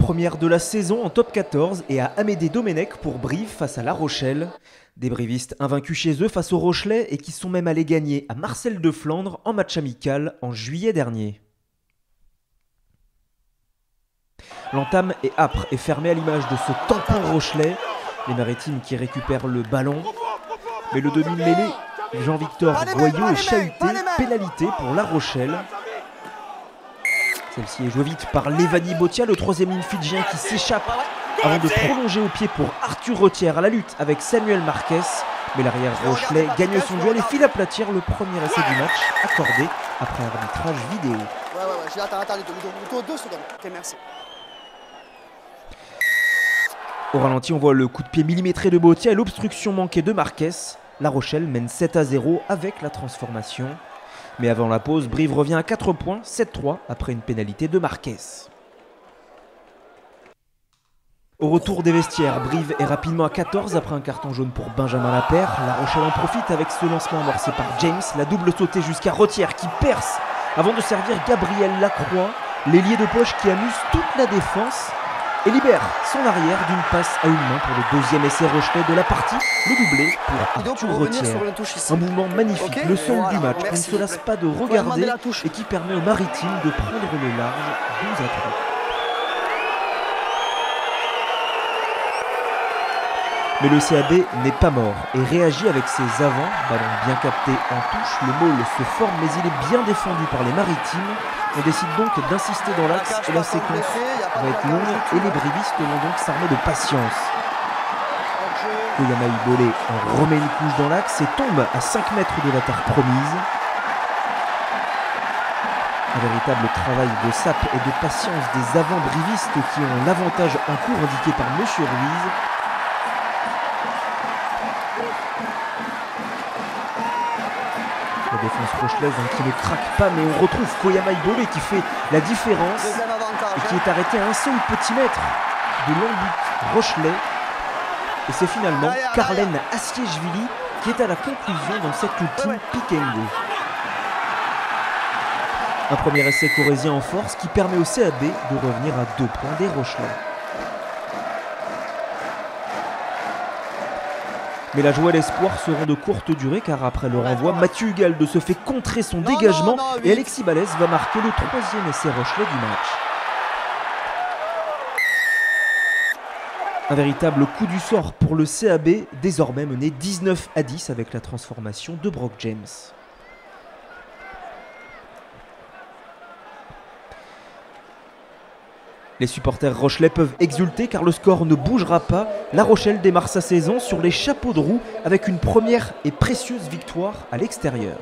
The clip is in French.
première de la saison en top 14 et à Amédée Domenech pour Brive face à La Rochelle. Des brivistes invaincus chez eux face aux Rochelais et qui sont même allés gagner à Marcel de Flandre en match amical en juillet dernier. L'entame est âpre et fermée à l'image de ce tampon rochelais. Les Maritimes qui récupèrent le ballon. Mais le demi-mêlée, Jean-Victor Goyot est chahuté, pénalité pour La Rochelle. Celle-ci est jouée vite par Lévani Botia, le troisième ligne fidjien qui s'échappe avant de prolonger au pied pour Arthur Retière à la lutte avec Samuel Marquez. Mais l'arrière rochelais gagne son duel et file aplatir le premier essai du match accordé après arbitrage vidéo. Au ralenti, on voit le coup de pied millimétré de Botia et l'obstruction manquée de Marquez. La Rochelle mène 7-0 avec la transformation. Mais avant la pause, Brive revient à 4 points, 7-3 après une pénalité de Marquez. Au retour des vestiaires, Brive est rapidement à 14 après un carton jaune pour Benjamin Lapère. La Rochelle en profite avec ce lancement amorcé par James, la double sautée jusqu'à Retière qui perce avant de servir Gabriel Lacroix, l'ailier de poche qui amuse toute la défense et libère son arrière d'une passe à une main pour le deuxième essai rochelais de la partie, le doublé pour Arthur Retière. Un mouvement magnifique, le seul du match qu'on ne se lasse pas de regarder et qui permet aux Maritimes de prendre le large 12-3. Mais le CAB n'est pas mort et réagit avec ses avants, ballon bien capté en touche, le maul se forme mais il est bien défendu par les Maritimes. On décide donc d'insister dans l'axe et la séquence va être longue et les brivistes vont donc s'armer de patience. Koyama Ibolé en remet une couche dans l'axe et tombe à 5 mètres de la terre promise. Un véritable travail de sape et de patience des avants brivistes qui ont l'avantage en cours indiqué par M. Ruiz. La défense rochelaise qui ne craque pas, mais on retrouve Koyama Ibolé qui fait la différence et qui est arrêté à un seul petit mètre de l'embut rochelais. Et c'est finalement Carlen Assiejvili qui est à la conclusion dans cette ultime pick and go. Un premier essai corrézien en force qui permet au CAB de revenir à 2 points des Rochelais. Mais la joie et l'espoir seront de courte durée car après le renvoi, Mathieu Hugalde se fait contrer son dégagement et Alexis Balès va marquer le 3e essai rochelais du match. Un véritable coup du sort pour le CAB, désormais mené 19-10 avec la transformation de Brock James. Les supporters rochelais peuvent exulter car le score ne bougera pas. La Rochelle démarre sa saison sur les chapeaux de roue avec une première et précieuse victoire à l'extérieur.